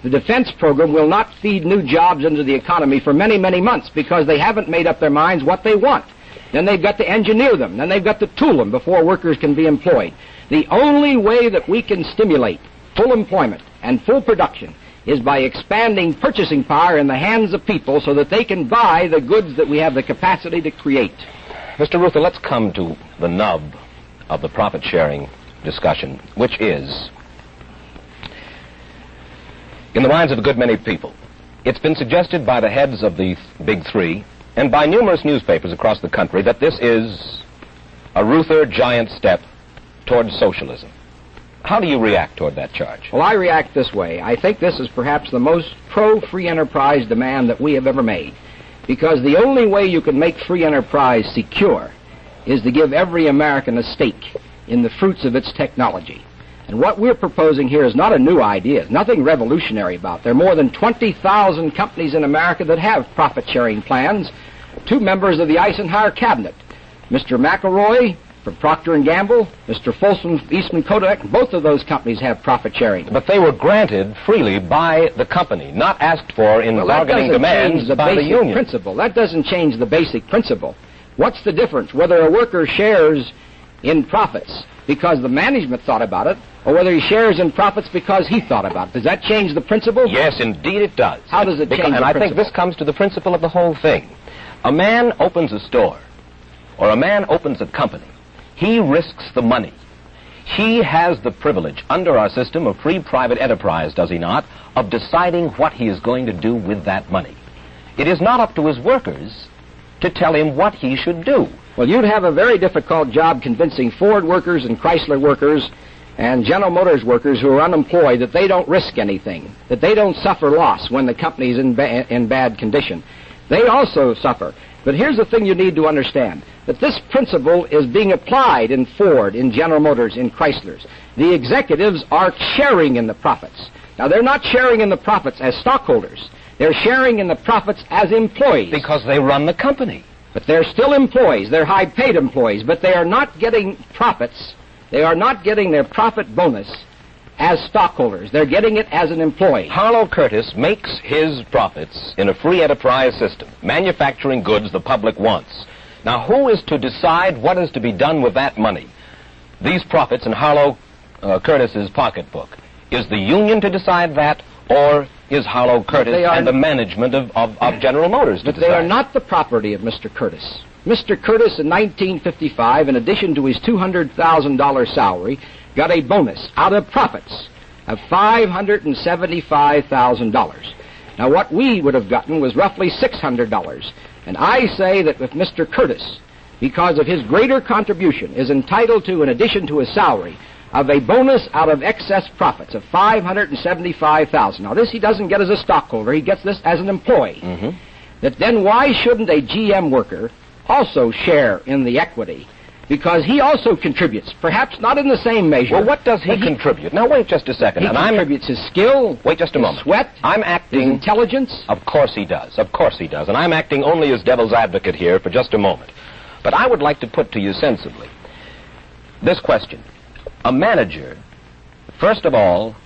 The defense program will not feed new jobs into the economy for many, many months because they haven't made up their minds what they want. Then they've got to engineer them. Then they've got to tool them before workers can be employed. The only way that we can stimulate full employment and full production is by expanding purchasing power in the hands of people so that they can buy the goods that we have the capacity to create. Mr. Reuther, let's come to the nub of the profit-sharing discussion, which is, in the minds of a good many people, it's been suggested by the heads of the Big Three and by numerous newspapers across the country that this is a Reuther giant step towards socialism. How do you react toward that charge? Well, I react this way. I think this is perhaps the most pro-free enterprise demand that we have ever made, because the only way you can make free enterprise secure is to give every American a stake in the fruits of its technology. And what we're proposing here is not a new idea. There's nothing revolutionary about it. There are more than 20,000 companies in America that have profit-sharing plans. 2 members of the Eisenhower cabinet, Mr. McElroy from Procter & Gamble, Mr. Folsom Eastman Kodak, both of those companies have profit-sharing. But they were granted freely by the company, not asked for in bargaining demands by the union. Principle. That doesn't change the basic principle. What's the difference whether a worker shares in profits because the management thought about it, or whether he shares in profits because he thought about it? Does that change the principle? Yes, indeed it does. How does it change the principle? And I think this comes to the principle of the whole thing. A man opens a store, or a man opens a company. He risks the money. He has the privilege, under our system of free private enterprise, does he not, of deciding what he is going to do with that money. It is not up to his workers to tell him what he should do. Well, you'd have a very difficult job convincing Ford workers and Chrysler workers and General Motors workers who are unemployed that they don't risk anything, that they don't suffer loss when the company's in bad condition. They also suffer. But here's the thing you need to understand, that this principle is being applied in Ford, in General Motors, in Chrysler's. The executives are sharing in the profits. Now, they're not sharing in the profits as stockholders. They're sharing in the profits as employees. Because they run the company. But they're still employees. They're high-paid employees. But they are not getting profits. They are not getting their profit bonus as stockholders. They're getting it as an employee. Harlow Curtis makes his profits in a free enterprise system, manufacturing goods the public wants. Now, who is to decide what is to be done with that money? These profits in Harlow Curtis's pocketbook. Is the union to decide that, or is Harlow Curtis and the management of General Motors to decide? But they are not the property of Mr. Curtis. Mr. Curtis, in 1955, in addition to his $200,000 salary, got a bonus out of profits of $575,000. Now, what we would have gotten was roughly $600. And I say that if Mr. Curtis, because of his greater contribution, is entitled to, in addition to his salary, of a bonus out of excess profits of $575,000. Now, this he doesn't get as a stockholder. He gets this as an employee. That then why shouldn't a GM worker also share in the equity? Because he also contributes, perhaps not in the same measure. Well, what does he contribute? Now, wait just a second. He contributes his skill, wait just a moment. Sweat, his intelligence. Of course he does. Of course he does. And I'm acting only as devil's advocate here for just a moment. But I would like to put to you sensibly this question. A manager, first of all,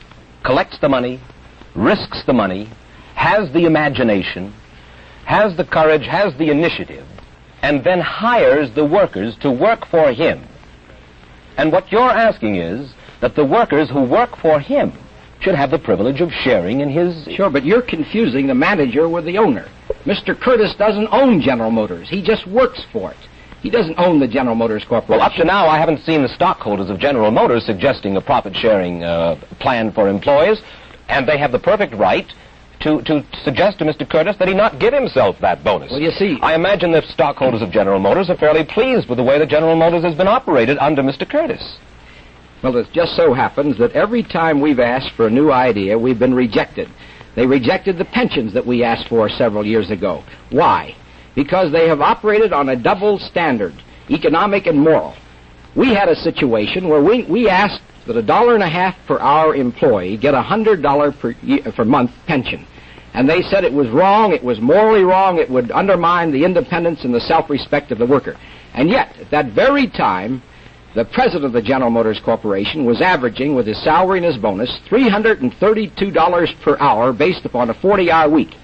collects the money, risks the money, has the imagination, has the courage, has the initiative, and then hires the workers to work for him. And what you're asking is that the workers who work for him should have the privilege of sharing in his... Sure, but you're confusing the manager with the owner. Mr. Curtis doesn't own General Motors. He just works for it. He doesn't own the General Motors Corporation. Well, up to now, I haven't seen the stockholders of General Motors suggesting a profit-sharing plan for employees, and they have the perfect right to suggest to Mr. Curtis that he not give himself that bonus. Well, you see... I imagine the stockholders of General Motors are fairly pleased with the way that General Motors has been operated under Mr. Curtis. Well, it just so happens that every time we've asked for a new idea, we've been rejected. They rejected the pensions that we asked for several years ago. Why? Because they have operated on a double standard, economic and moral. We had a situation where we asked that $1.50 per hour employee get $100 per month pension. And they said it was wrong, it was morally wrong, it would undermine the independence and the self-respect of the worker. And yet, at that very time, the president of the General Motors Corporation was averaging, with his salary and his bonus, $332 per hour based upon a 40-hour week.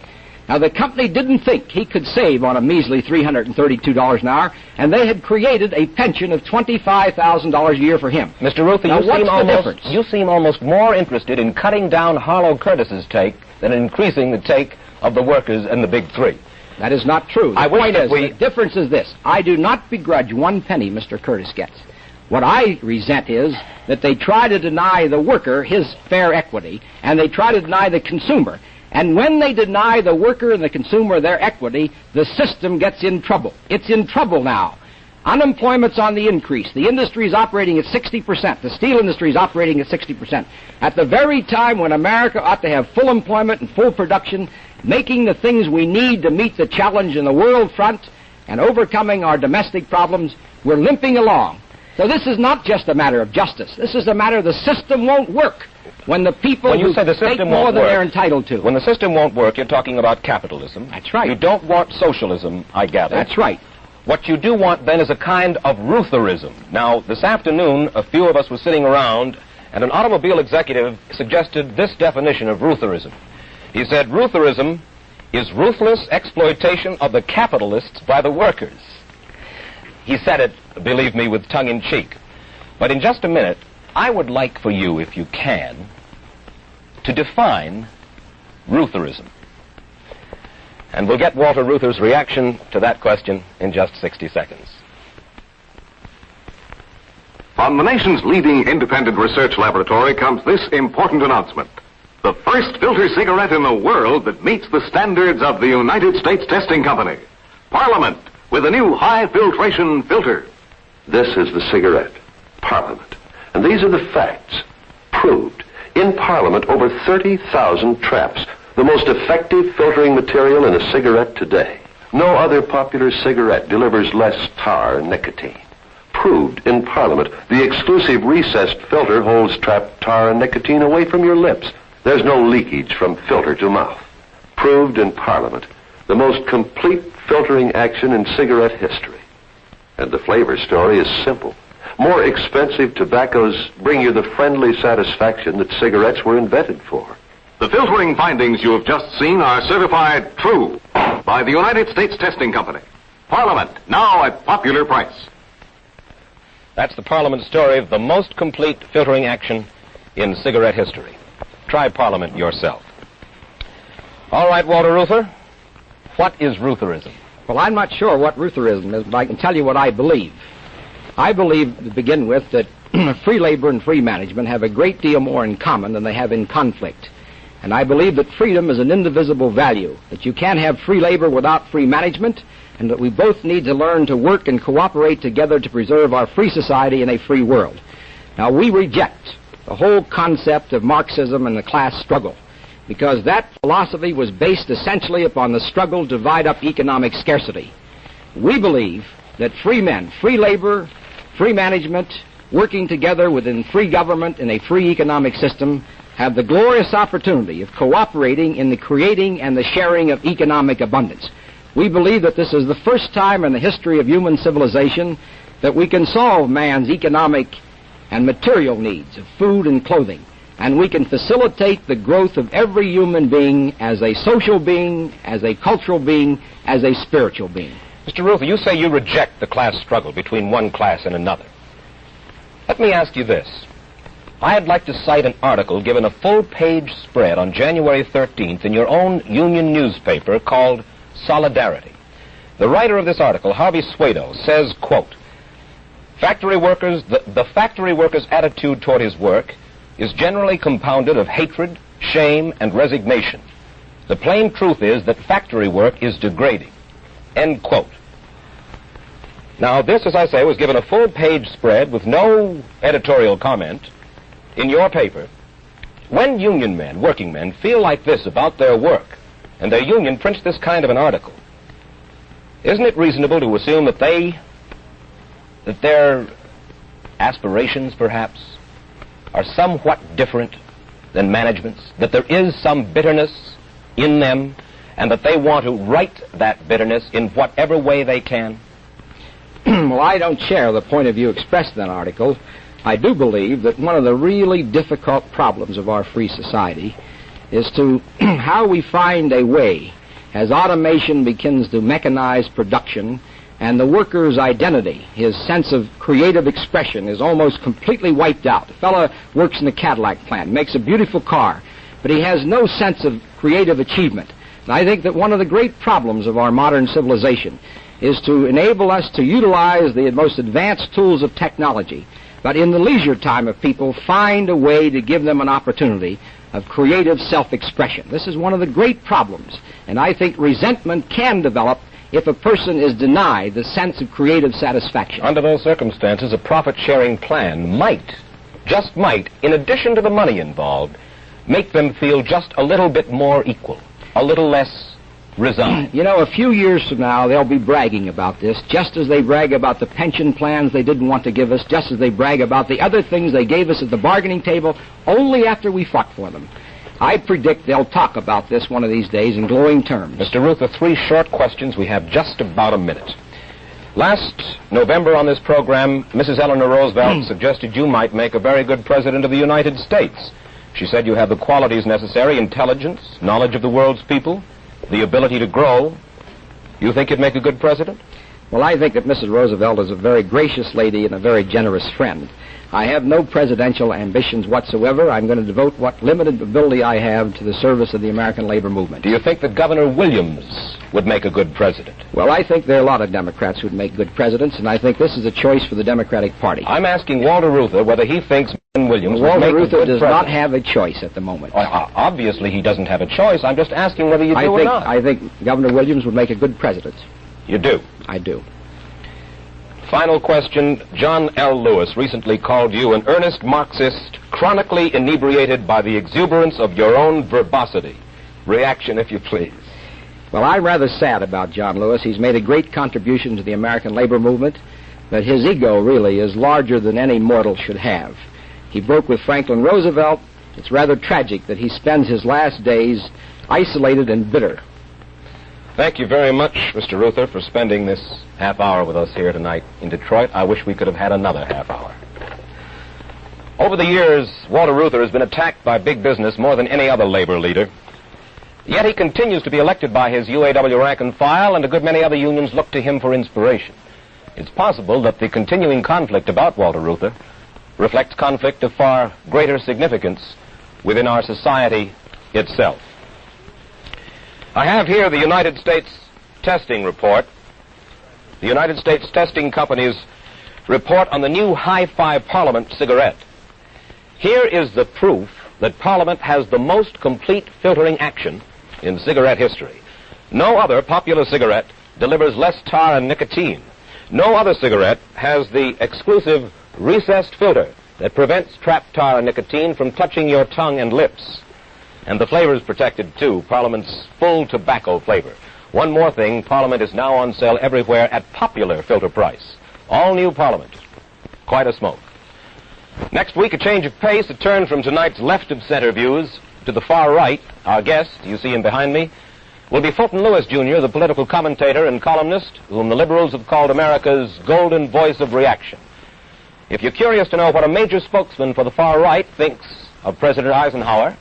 Now, the company didn't think he could save on a measly $332 an hour, and they had created a pension of $25,000 a year for him. Mr. Reuther, you seem almost more interested in cutting down Harlow Curtis's take than in increasing the take of the workers and the Big Three. That is not true. The difference is this. I do not begrudge one penny Mr. Curtis gets. What I resent is that they try to deny the worker his fair equity, and they try to deny the consumer. And when they deny the worker and the consumer their equity, the system gets in trouble. It's in trouble now. Unemployment's on the increase. The industry is operating at 60%. The steel industry is operating at 60%. At the very time when America ought to have full employment and full production, making the things we need to meet the challenge in the world front and overcoming our domestic problems, we're limping along. So this is not just a matter of justice. This is a matter of the system won't work when the people who take more than they're entitled to. When the system won't work, you're talking about capitalism. That's right. You don't want socialism, I gather. That's right. What you do want, then, is a kind of Reutherism. Now, this afternoon, a few of us were sitting around, and an automobile executive suggested this definition of Reutherism. He said, Reutherism is ruthless exploitation of the capitalists by the workers. He said it, believe me, with tongue-in-cheek. But in just a minute, I would like for you, if you can, to define Reutherism. And we'll get Walter Reuther's reaction to that question in just 60 seconds. From the nation's leading independent research laboratory comes this important announcement. The first filter cigarette in the world that meets the standards of the United States Testing Company. Parliament, with a new high-filtration filter. This is the cigarette, Parliament. And these are the facts, proved. In Parliament, over 30,000 traps. The most effective filtering material in a cigarette today. No other popular cigarette delivers less tar and nicotine. Proved in Parliament, the exclusive recessed filter holds trapped tar and nicotine away from your lips. There's no leakage from filter to mouth. Proved in Parliament, the most complete filtering action in cigarette history. And the flavor story is simple. More expensive tobaccos bring you the friendly satisfaction that cigarettes were invented for. The filtering findings you have just seen are certified true by the United States Testing Company. Parliament, now at popular price. That's the Parliament story of the most complete filtering action in cigarette history. Try Parliament yourself. All right, Walter Reuther, what is Reutherism? Well, I'm not sure what Reutherism is, but I can tell you what I believe. I believe, to begin with, that free labor and free management have a great deal more in common than they have in conflict. And I believe that freedom is an indivisible value, that you can't have free labor without free management, and that we both need to learn to work and cooperate together to preserve our free society in a free world. Now, we reject the whole concept of Marxism and the class struggle, because that philosophy was based essentially upon the struggle to divide up economic scarcity. We believe that free men, free labor, free management, working together within free government in a free economic system, have the glorious opportunity of cooperating in the creating and the sharing of economic abundance. We believe that this is the first time in the history of human civilization that we can solve man's economic and material needs of food and clothing, and we can facilitate the growth of every human being as a social being, as a cultural being, as a spiritual being. Mr. Reuther, you say you reject the class struggle between one class and another. Let me ask you this. I'd like to cite an article given a full-page spread on January 13th in your own union newspaper called Solidarity. The writer of this article, Harvey Suedo, says, quote, the factory worker's attitude toward his work is generally compounded of hatred, shame, and resignation. The plain truth is that factory work is degrading. End quote. Now, this, as I say, was given a full-page spread with no editorial comment in your paper. When union men, working men, feel like this about their work, and their union prints this kind of an article, isn't it reasonable to assume that their aspirations, perhaps, are somewhat different than management's, that there is some bitterness in them, and that they want to right that bitterness in whatever way they can? Well, I don't share the point of view expressed in that article. I do believe that one of the really difficult problems of our free society is to how we find a way, as automation begins to mechanize production, and the worker's identity, his sense of creative expression, is almost completely wiped out. The fellow works in a Cadillac plant, makes a beautiful car, but he has no sense of creative achievement. And I think that one of the great problems of our modern civilization is to enable us to utilize the most advanced tools of technology, but in the leisure time of people, find a way to give them an opportunity of creative self-expression. This is one of the great problems, and I think resentment can develop if a person is denied the sense of creative satisfaction. Under those circumstances, a profit-sharing plan might, just might, in addition to the money involved, make them feel just a little bit more equal, a little less resigned. You know, a few years from now, they'll be bragging about this, just as they brag about the pension plans they didn't want to give us, just as they brag about the other things they gave us at the bargaining table only after we fought for them. I predict they'll talk about this one of these days in glowing terms. Mr. Reuther, 3 short questions. We have just about a minute. Last November on this program, Mrs. Eleanor Roosevelt suggested you might make a very good president of the United States. She said you have the qualities necessary: intelligence, knowledge of the world's people, the ability to grow. You think you'd make a good president? Well, I think that Mrs. Roosevelt is a very gracious lady and a very generous friend. I have no presidential ambitions whatsoever. I'm going to devote what limited ability I have to the service of the American labor movement. Do you think that Governor Williams would make a good president? Well, I think there are a lot of Democrats who'd make good presidents, and I think this is a choice for the Democratic Party. I'm asking Walter Reuther whether he thinks Williams would make a good Walter Reuther does president. not have a choice at the moment. Obviously, he doesn't have a choice. I'm just asking whether you do or not. I think Governor Williams would make a good president. You do? I do. Final question. John L. Lewis recently called you an earnest Marxist, chronically inebriated by the exuberance of your own verbosity. Reaction, if you please. Well, I'm rather sad about John Lewis. He's made a great contribution to the American labor movement, but his ego really is larger than any mortal should have. He broke with Franklin Roosevelt. It's rather tragic that he spends his last days isolated and bitter. Thank you very much, Mr. Reuther, for spending this half hour with us here tonight in Detroit. I wish we could have had another half hour. Over the years, Walter Reuther has been attacked by big business more than any other labor leader. Yet he continues to be elected by his UAW rank and file, and a good many other unions look to him for inspiration. It's possible that the continuing conflict about Walter Reuther reflects conflict of far greater significance within our society itself. I have here the United States testing report, the United States Testing Company's report on the new Hi-Fi Parliament cigarette. Here is the proof that Parliament has the most complete filtering action in cigarette history. No other popular cigarette delivers less tar and nicotine. No other cigarette has the exclusive recessed filter that prevents trapped tar and nicotine from touching your tongue and lips. And the flavor is protected, too, Parliament's full tobacco flavor. One more thing, Parliament is now on sale everywhere at popular filter price. All new Parliament. Quite a smoke. Next week, a change of pace, a turn from tonight's left-of-center views to the far right. Our guest, you see him behind me, will be Fulton Lewis, Jr., the political commentator and columnist whom the liberals have called America's golden voice of reaction. If you're curious to know what a major spokesman for the far right thinks of President Eisenhower,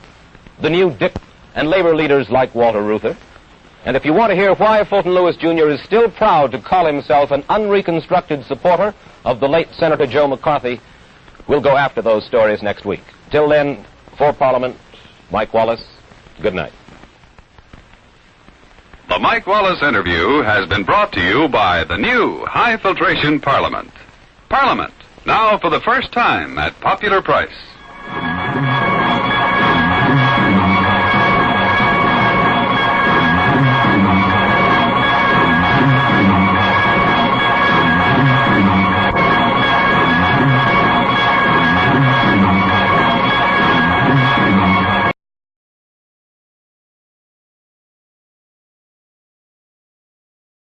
the new Dick, and labor leaders like Walter Reuther, and if you want to hear why Fulton Lewis, Jr. is still proud to call himself an unreconstructed supporter of the late Senator Joe McCarthy, we'll go after those stories next week. Till then, for Parliament, Mike Wallace, good night. The Mike Wallace interview has been brought to you by the new High Filtration Parliament. Parliament, now for the first time at popular price.